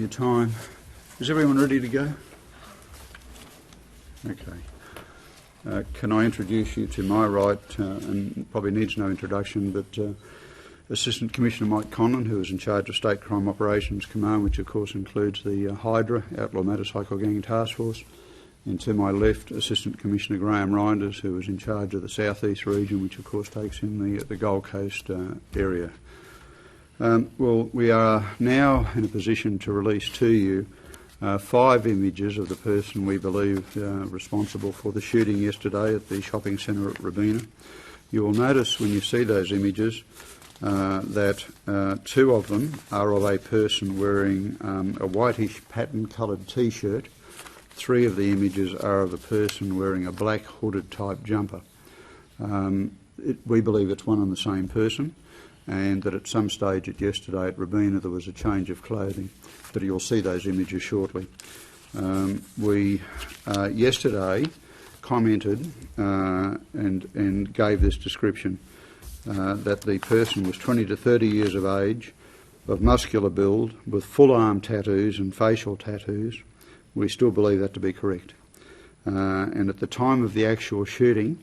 your time. Is everyone ready to go? Okay. Can I introduce you to my right, and probably needs no introduction, but Assistant Commissioner Mike Conlon, who is in charge of State Crime Operations Command, which of course includes the Hydra, Outlaw Motorcycle Gang Task Force. And to my left, Assistant Commissioner Graham Reinders, who is in charge of the South East region, which of course takes in the Gold Coast area. Well, we are now in a position to release to you 5 images of the person we believe responsible for the shooting yesterday at the shopping centre at Robina. You will notice when you see those images that 2 of them are of a person wearing a whitish pattern coloured T-shirt. 3 of the images are of a person wearing a black hooded type jumper. We believe it's one and the same person, and that at some stage yesterday at Robina there was a change of clothing, but you'll see those images shortly. We yesterday commented and gave this description that the person was 20 to 30 years of age, of muscular build, with full arm tattoos and facial tattoos. We still believe that to be correct. And at the time of the actual shooting,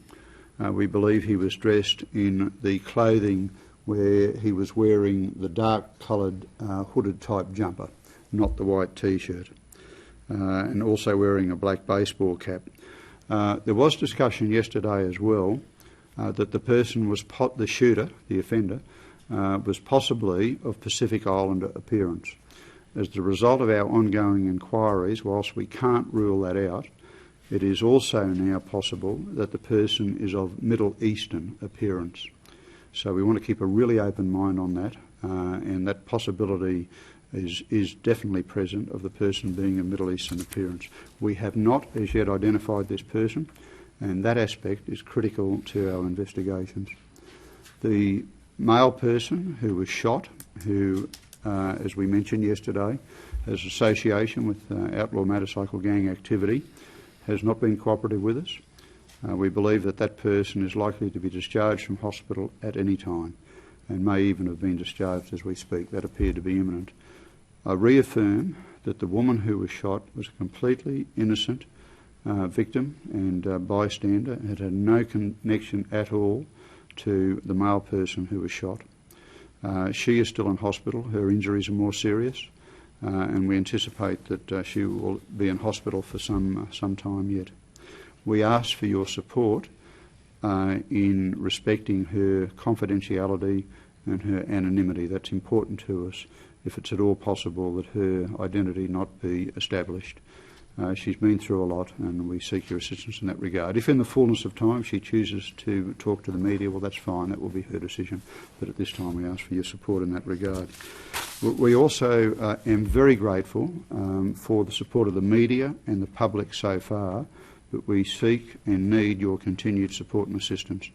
we believe he was dressed in the clothing where he was wearing the dark coloured hooded type jumper, not the white T-shirt, and also wearing a black baseball cap. There was discussion yesterday as well that the person was, the shooter, the offender, was possibly of Pacific Islander appearance. As the result of our ongoing inquiries, whilst we can't rule that out, it is also now possible that the person is of Middle Eastern appearance. So we want to keep a really open mind on that, and that possibility is definitely present of the person being of Middle Eastern appearance. We have not as yet identified this person, and that aspect is critical to our investigations. The male person who was shot, who as we mentioned yesterday, has association with outlaw motorcycle gang activity, has not been cooperative with us. We believe that that person is likely to be discharged from hospital at any time and may even have been discharged as we speak. That appeared to be imminent. I reaffirm that the woman who was shot was a completely innocent victim and bystander and had no connection at all to the male person who was shot. She is still in hospital. Her injuries are more serious, and we anticipate that she will be in hospital for some time yet. We ask for your support in respecting her confidentiality and her anonymity. That's important to us, if it's at all possible that her identity not be established. She's been through a lot, and we seek your assistance in that regard. If in the fullness of time she chooses to talk to the media, well, that's fine. That will be her decision. But at this time we ask for your support in that regard. We also am very grateful for the support of the media and the public so far, but we seek and need your continued support and assistance.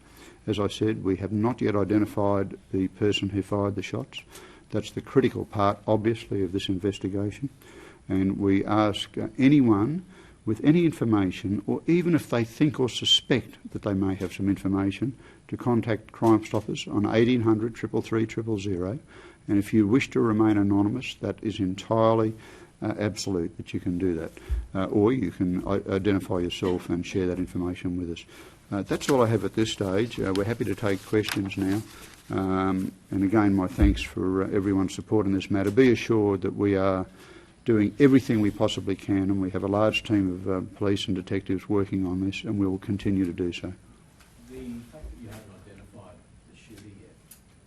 As I said, we have not yet identified the person who fired the shots. That's the critical part, obviously, of this investigation. And we ask anyone with any information, or even if they think or suspect that they may have some information, to contact Crime Stoppers on 1800 333 000. And if you wish to remain anonymous, that is entirely absolute that you can do that. Or you can identify yourself and share that information with us. That's all I have at this stage. We're happy to take questions now. And again, my thanks for everyone's support in this matter. Be assured that we are doing everything we possibly can, and we have a large team of police and detectives working on this, and we will continue to do so. The fact that you haven't identified the shooter yet,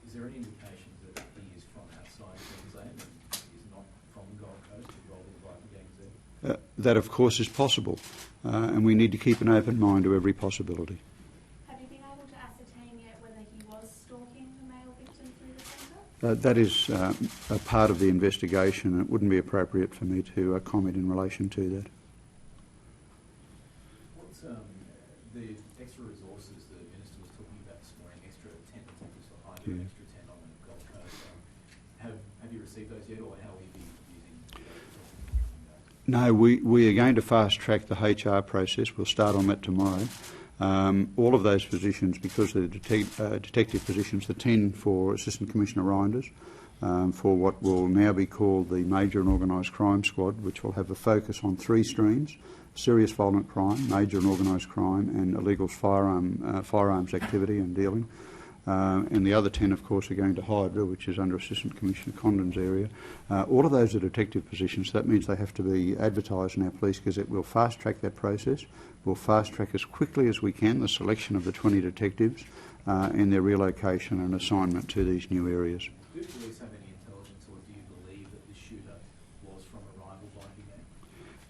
is there any indication that he is from outside Queensland and is not from the Gold Coast involved in the rival gangs there? That, of course, is possible, and we need to keep an open mind to every possibility. Have you been able to ascertain yet whether he was stalking the male victim through the centre? That is a part of the investigation, and it wouldn't be appropriate for me to comment in relation to that. What's the extra resources the Minister was talking about this morning, extra 10 detectives for Hydra, extra 10 on the Gold Coast? Have you received those yet, or how will you be using those? No, we are going to fast-track the HR process. We'll start on that tomorrow. All of those positions, because they're detective positions, the 10 for Assistant Commissioner Reinders, for what will now be called the Major and Organised Crime Squad, which will have a focus on 3 streams: serious violent crime, major and organised crime, and illegal firearms activity and dealing. And the other 10, of course, are going to Hydra, which is under Assistant Commissioner Condon's area. All of those are detective positions. That means they have to be advertised in our Police Gazette. We'll fast-track that process. We'll fast-track as quickly as we can the selection of the 20 detectives and their relocation and assignment to these new areas. Do police have any intelligence, or do you believe that the shooter was from a rival bikie gang?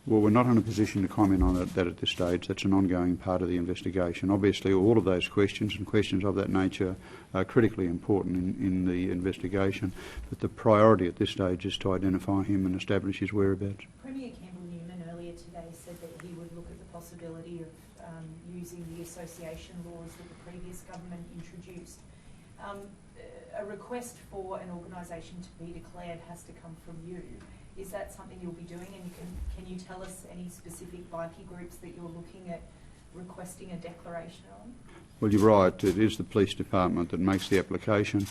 Well, we're not in a position to comment on that at this stage. That's an ongoing part of the investigation. Obviously, all of those questions and questions of that nature are critically important in the investigation, but the priority at this stage is to identify him and establish his whereabouts. Premier Campbell-Newman earlier today said that he would look at the possibility of using the association laws that the previous government introduced. A request for an organisation to be declared has to come from you. Is that something you'll be doing? And can you tell us any specific bikie groups that you're looking at requesting a declaration on? Well, you're right. It is the police department that makes the application,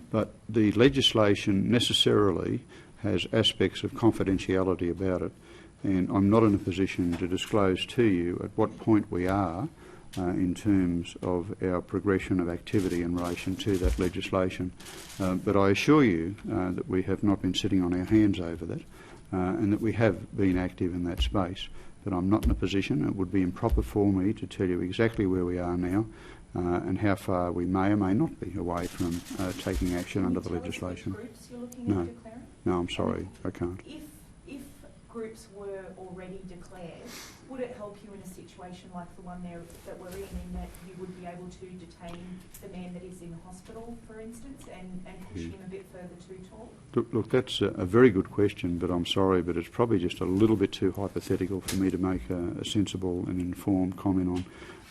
but the legislation necessarily has aspects of confidentiality about it, and I'm not in a position to disclose to you at what point we are in terms of our progression of activity in relation to that legislation. But I assure you that we have not been sitting on our hands over that and that we have been active in that space. But I'm not in a position, it would be improper for me to tell you exactly where we are now and how far we may or may not be away from taking action under the legislation. Groups you're looking at declaring? No, I'm sorry, I can't. If groups were already declared, would it help you in a situation like the one there that we're in that you would be able to detain the man that is in hospital, for instance, and push him a bit further to talk? Look, that's a very good question, but I'm sorry, but it's probably just a little bit too hypothetical for me to make a sensible and informed comment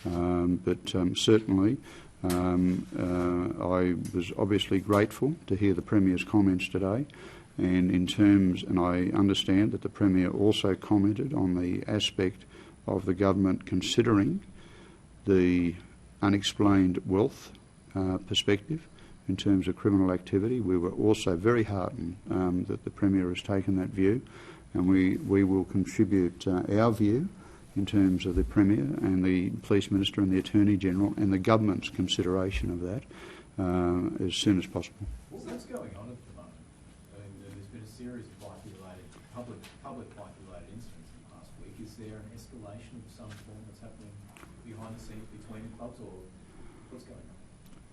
on. But certainly, I was obviously grateful to hear the Premier's comments today. And I understand that the Premier also commented on the aspect of the government considering the unexplained wealth perspective in terms of criminal activity. We were also very heartened that the Premier has taken that view, and we will contribute our view in terms of the Premier and the Police Minister and the Attorney General and the government's consideration of that as soon as possible. What's going on at the moment? I mean, there's been a series of bike-related, public bike-related incidents in the past week. Is there an escalation of some form that's happening behind the scenes between the clubs, or what's going on?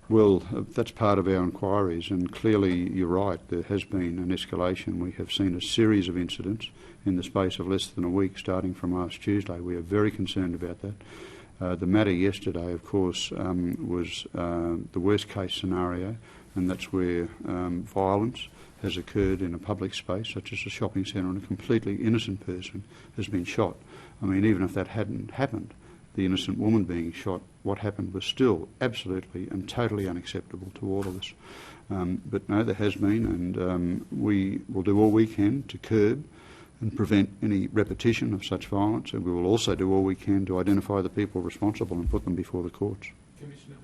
Well, that's part of our inquiries, and clearly you're right, there has been an escalation. We have seen a series of incidents in the space of less than a week starting from last Tuesday. We are very concerned about that. The matter yesterday, of course, was the worst case scenario, and that's where violence has occurred in a public space such as a shopping centre and a completely innocent person has been shot. I mean, even if that hadn't happened, the innocent woman being shot, what happened was still absolutely and totally unacceptable to all of us. But no, there has been, and we will do all we can to curb and prevent any repetition of such violence, and we will also do all we can to identify the people responsible and put them before the courts. Commissioner,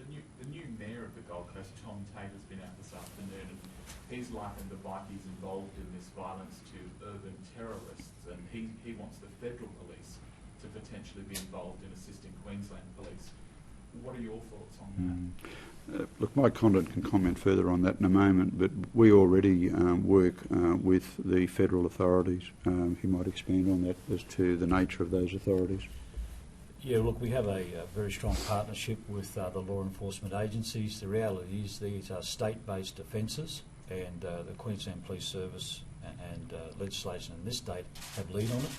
the new Mayor of the Gold Coast, Tom Tate, has been out this afternoon, and he's likened the bikies involved in this violence to urban terrorists, and he wants the federal police to potentially be involved in assisting Queensland police. What are your thoughts on that? Look, Mike Condon can comment further on that in a moment, but we already work with the federal authorities. He might expand on that as to the nature of those authorities. Yeah, look, we have a very strong partnership with the law enforcement agencies. The reality is these are state-based offences, and the Queensland Police Service and legislation in this state have lead on it.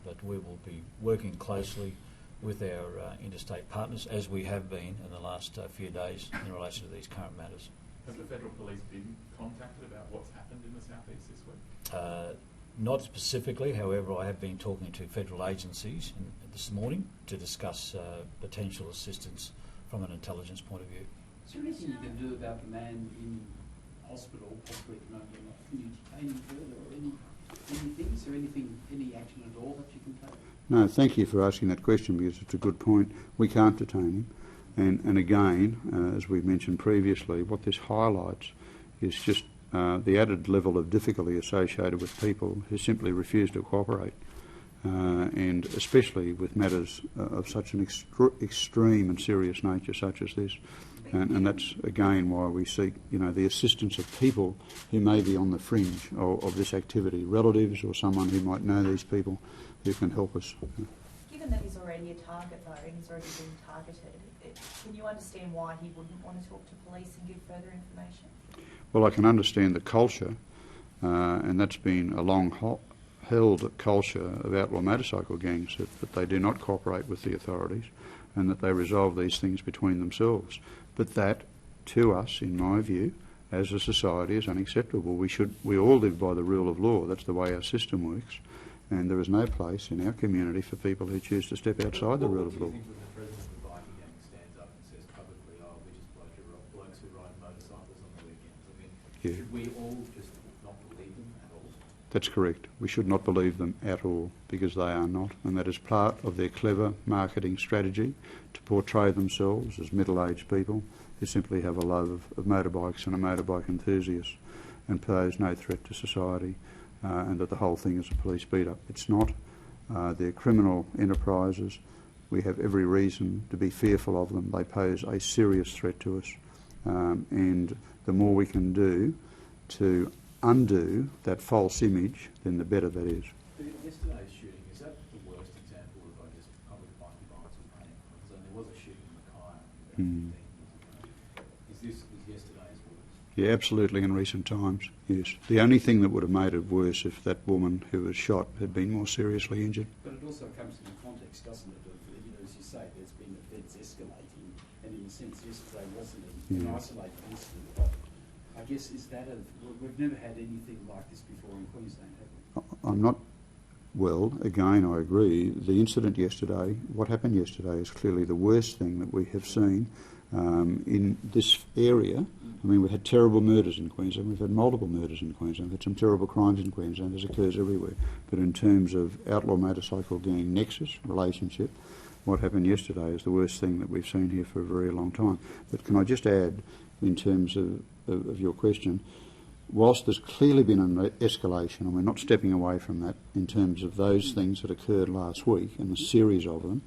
But we will be working closely with our interstate partners, as we have been in the last few days in relation to these current matters. Has the federal police been contacted about what's happened in the southeast this week? Not specifically, however, I have been talking to federal agencies this morning to discuss potential assistance from an intelligence point of view. Is there anything you can do about the man in hospital, possibly at the moment? Can you detain him further, or anything? Is there any action at all that you can take? No, thank you for asking that question, because it's a good point. We can't detain him. And again, as we've mentioned previously, what this highlights is just the added level of difficulty associated with people who simply refuse to cooperate, and especially with matters of such an extreme and serious nature such as this. And that's, again, why we seek, the assistance of people who may be on the fringe of this activity, relatives or someone who might know these people who can help us. Given that he's already a target, though, and he's already been targeted, can you understand why he wouldn't want to talk to police and give further information? Well, I can understand the culture, and that's been a long-held culture of outlaw motorcycle gangs, that they do not cooperate with the authorities and that they resolve these things between themselves. But that, to us, in my view, as a society, is unacceptable. We all live by the rule of law. That's the way our system works. And there is no place in our community for people who choose to step outside the rule of law. What do you think when the president of the bikie gang stands up and says publicly, "Oh, we just blokes who ride motorcycles on the weekends"? I mean, Yeah. should we all just not believe them at all? That's correct. We should not believe them at all, because they are not, and that is part of their clever marketing strategy to portray themselves as middle-aged people who simply have a love of motorbikes and a motorbike enthusiast and pose no threat to society, and that the whole thing is a police beat-up. It's not. They're criminal enterprises. We have every reason to be fearful of them. They pose a serious threat to us, and the more we can do to undo that false image, then the better that is. Yesterday's shooting, is that the worst example of, I guess, public bikie violence or panic? Because there was a shooting in Mackay about 15 years ago. Is yesterday's worse? Yeah, absolutely, in recent times, yes. The only thing that would have made it worse if that woman who was shot had been more seriously injured. But it also comes in the context, doesn't it, of, as you say, there's been events escalating, and in a sense, yesterday wasn't an isolated incident, but I guess we've never had anything like this before in Queensland, have we? I'm not, well, again, I agree. The incident yesterday, what happened yesterday, is clearly the worst thing that we have seen in this area. I mean, we've had terrible murders in Queensland, we've had multiple murders in Queensland, we've had some terrible crimes in Queensland, this occurs everywhere. But in terms of outlaw motorcycle gang nexus, relationship, what happened yesterday is the worst thing that we've seen here for a very long time. But can I just add, in terms of your question, whilst there's clearly been an escalation, and we're not stepping away from that in terms of those things that occurred last week and the series of them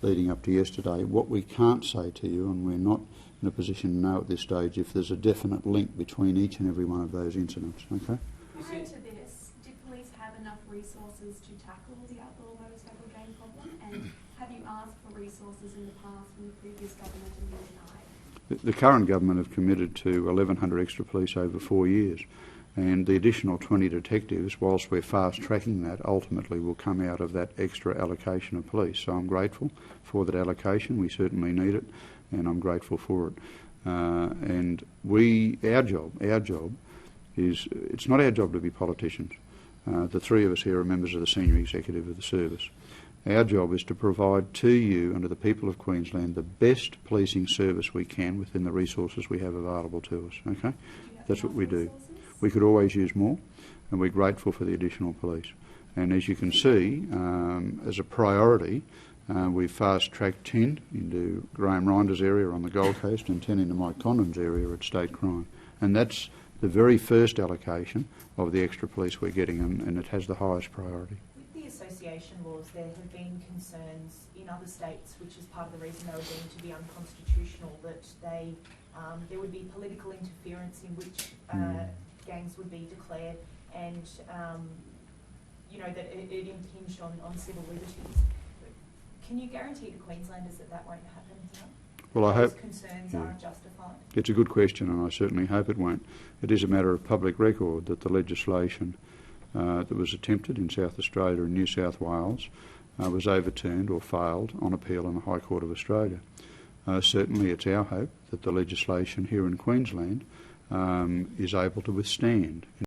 leading up to yesterday, what we can't say to you, and we're not in a position to know at this stage, if there's a definite link between each and every one of those incidents. Okay? Prior to this, did police have enough resources to tackle the outlaw motorcycle gang problem? And have you asked for resources in the past from the previous government and been denied? The current government have committed to 1,100 extra police over 4 years, and the additional 20 detectives, whilst we're fast-tracking that, ultimately will come out of that extra allocation of police. So I'm grateful for that allocation. We certainly need it, and I'm grateful for it. And our job is, it's not our job to be politicians. The three of us here are members of the senior executive of the service. Our job is to provide to you and to the people of Queensland the best policing service we can within the resources we have available to us. Okay? That's what we do. We could always use more, and we're grateful for the additional police. And as you can see, as a priority, we've fast-tracked 10 into Graham Rinder's area on the Gold Coast and 10 into Mike Condon's area at State Crime. And that's the very first allocation of the extra police we're getting, and it has the highest priority. With the association laws, there have been concerns in other states, which is part of the reason they were deemed to be unconstitutional, that there would be political interference in which gangs would be declared, and that it impinged on civil liberties. Can you guarantee to Queenslanders that won't happen here? Well, I hope concerns aren't justified. It's a good question, and I certainly hope it won't. It is a matter of public record that the legislation that was attempted in South Australia and New South Wales was overturned or failed on appeal in the High Court of Australia. Certainly it's our hope that the legislation here in Queensland is able to withstand